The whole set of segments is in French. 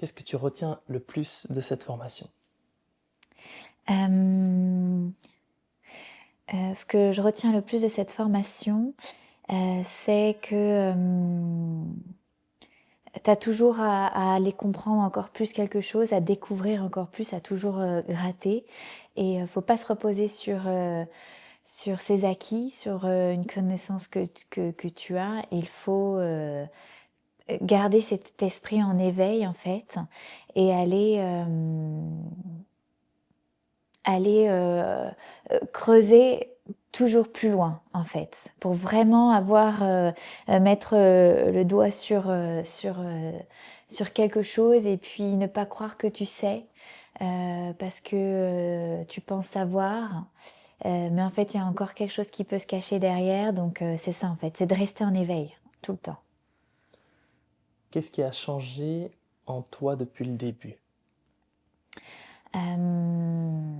Qu'est-ce que tu retiens le plus de cette formation? Euh, Ce que je retiens le plus de cette formation, c'est que tu as toujours à aller comprendre encore plus quelque chose, à découvrir encore plus, à toujours gratter. Et il ne faut pas se reposer sur ses acquis, sur une connaissance que tu as. Il faut garder cet esprit en éveil, en fait, et aller creuser toujours plus loin, en fait, pour vraiment mettre le doigt sur quelque chose et puis ne pas croire que tu sais, parce que tu penses savoir, mais en fait, il y a encore quelque chose qui peut se cacher derrière, donc c'est ça, en fait, c'est de rester en éveil tout le temps. Qu'est-ce qui a changé en toi depuis le début? Euh,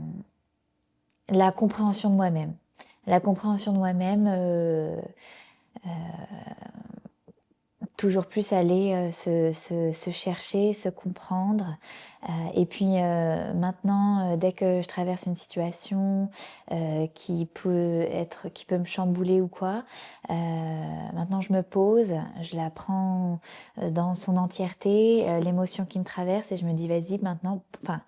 la compréhension de moi-même. La compréhension de moi-même, toujours plus aller se chercher, se comprendre. Et puis maintenant, dès que je traverse une situation qui peut me chambouler ou quoi, maintenant je me pose, je la prends dans son entièreté, l'émotion qui me traverse et je me dis vas-y maintenant, enfin,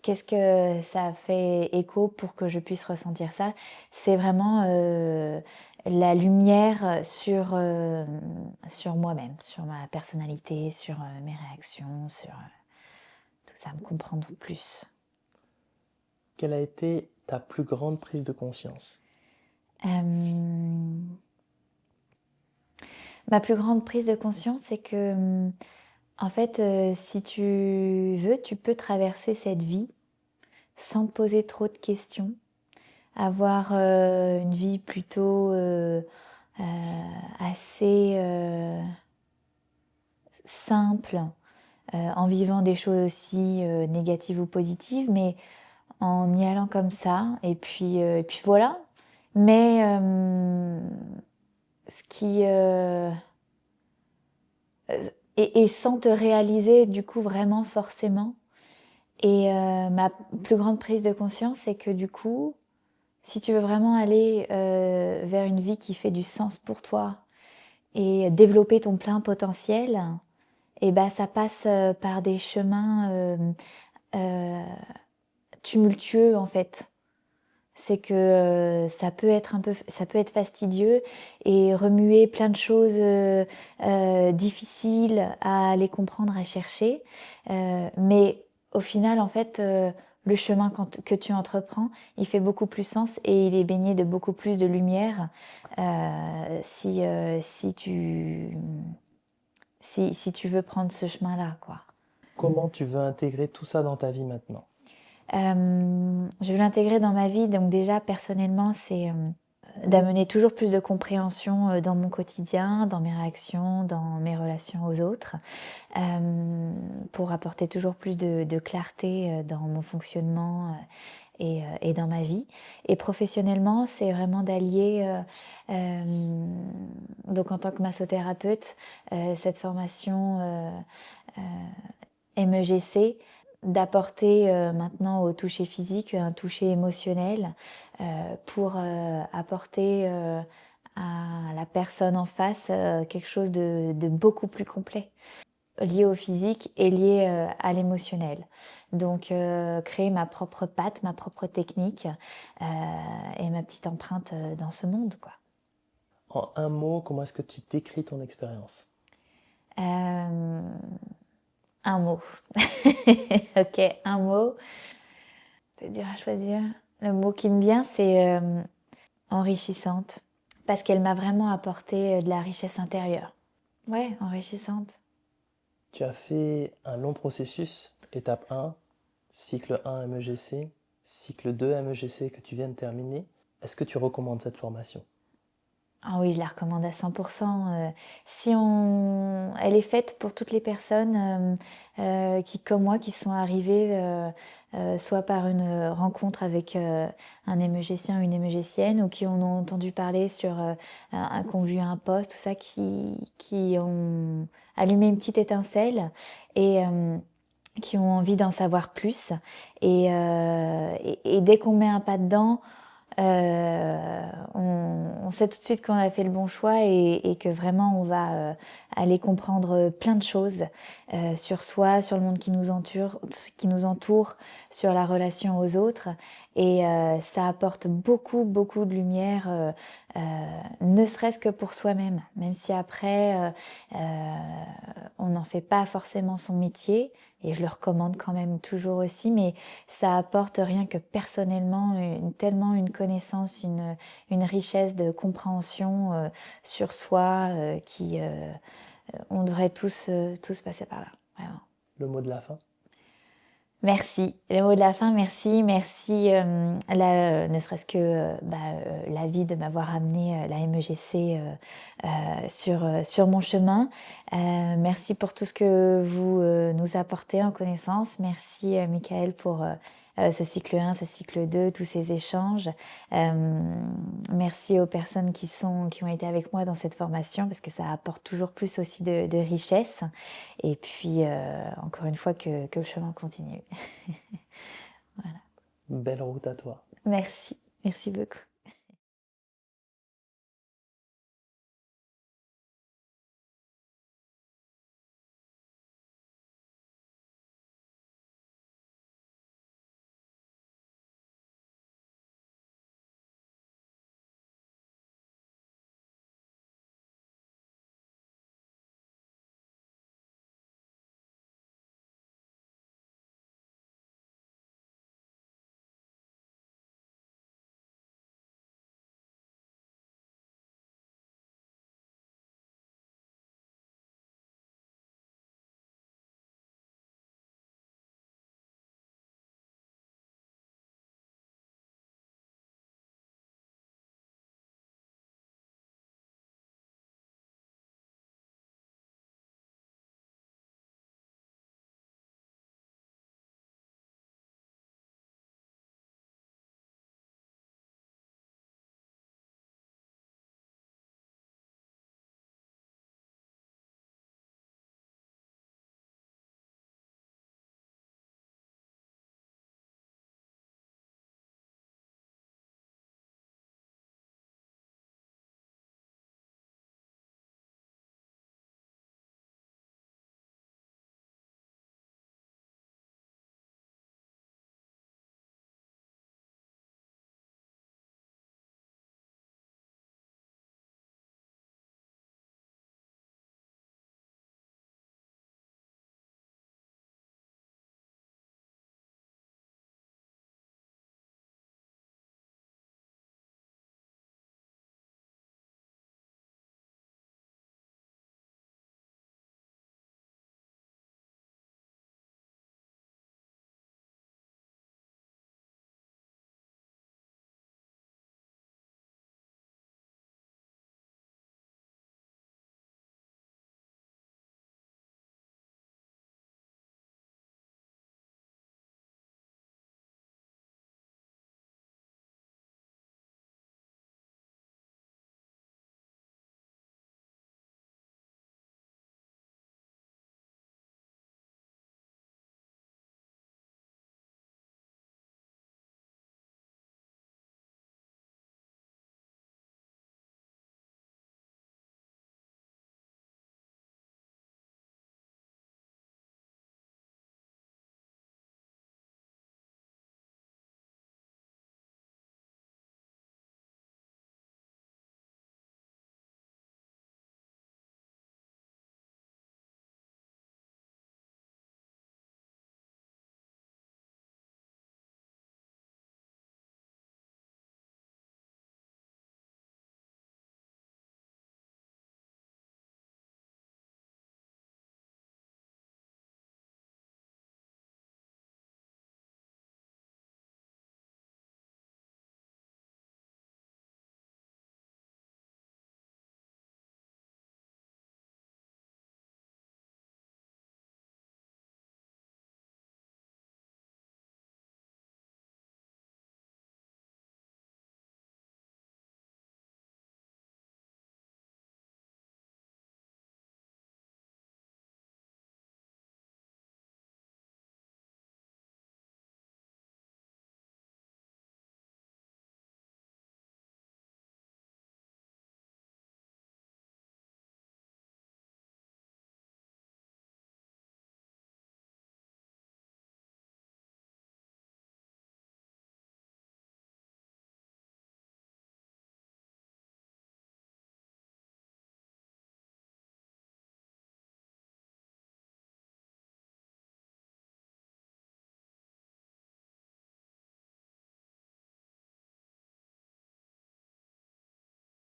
qu'est-ce que ça fait écho pour que je puisse ressentir ça? C'est vraiment la lumière sur moi-même, sur ma personnalité, sur mes réactions, sur tout ça, me comprendre plus. Quelle a été ta plus grande prise de conscience? Euh, Ma plus grande prise de conscience, c'est que, en fait, si tu veux, tu peux traverser cette vie sans te poser trop de questions, avoir une vie plutôt assez simple, en vivant des choses aussi négatives ou positives, mais en y allant comme ça, et puis voilà. Mais ce qui et sans te réaliser du coup vraiment forcément. Et ma plus grande prise de conscience, c'est que du coup, si tu veux vraiment aller vers une vie qui fait du sens pour toi et développer ton plein potentiel, et ben ça passe par des chemins euh, tumultueux en fait. C'est que ça peut être fastidieux et remuer plein de choses difficiles à les comprendre, à chercher. Mais au final, en fait, le chemin que tu entreprends, il fait beaucoup plus sens et il est baigné de beaucoup plus de lumière si tu veux prendre ce chemin-là, quoi. Comment tu veux intégrer tout ça dans ta vie maintenant? Je veux l'intégrer dans ma vie, donc déjà personnellement, c'est d'amener toujours plus de compréhension dans mon quotidien, dans mes réactions, dans mes relations aux autres, pour apporter toujours plus de clarté dans mon fonctionnement et dans ma vie. Et professionnellement, c'est vraiment d'allier, donc en tant que massothérapeute, cette formation MEGC, d'apporter maintenant au toucher physique un toucher émotionnel pour apporter à la personne en face quelque chose de beaucoup plus complet, lié au physique et lié à l'émotionnel. Donc créer ma propre patte, ma propre technique et ma petite empreinte dans ce monde, quoi. En un mot, comment est-ce que tu décris ton expérience? Euh, un mot. Ok, un mot. C'est dur à choisir. Le mot qui me vient, c'est enrichissante. Parce qu'elle m'a vraiment apporté de la richesse intérieure. Ouais, enrichissante. Tu as fait un long processus, étape 1, cycle 1 MEGC, cycle 2 MEGC que tu viens de terminer. Est-ce que tu recommandes cette formation? Ah oui, je la recommande à 100%. Elle est faite pour toutes les personnes qui, comme moi, qui sont arrivées soit par une rencontre avec un émégécien ou une émégécienne, ou qui en ont entendu parler qui ont vu un post, tout ça, qui ont allumé une petite étincelle. Et qui ont envie d'en savoir plus. Et dès qu'on met un pas dedans, on sait tout de suite qu'on a fait le bon choix et que vraiment on va aller comprendre plein de choses sur soi, sur le monde qui nous entoure, sur la relation aux autres. Et ça apporte beaucoup, beaucoup de lumière, ne serait-ce que pour soi-même. Même si après, on n'en fait pas forcément son métier, et je le recommande quand même toujours aussi, mais ça apporte rien que personnellement tellement une connaissance, une richesse de compréhension sur soi on devrait tous passer par là, vraiment. Le mot de la fin? Merci. Le mot de la fin, merci. Merci, ne serait-ce que la vie de m'avoir amené la MEGC sur mon chemin. Merci pour tout ce que vous nous apportez en connaissance. Merci, Michael, pour ce cycle 1, ce cycle 2, tous ces échanges. Merci aux personnes qui ont été avec moi dans cette formation parce que ça apporte toujours plus aussi de richesse. Et puis, encore une fois, que le chemin continue. Voilà. Belle route à toi. Merci. Merci beaucoup.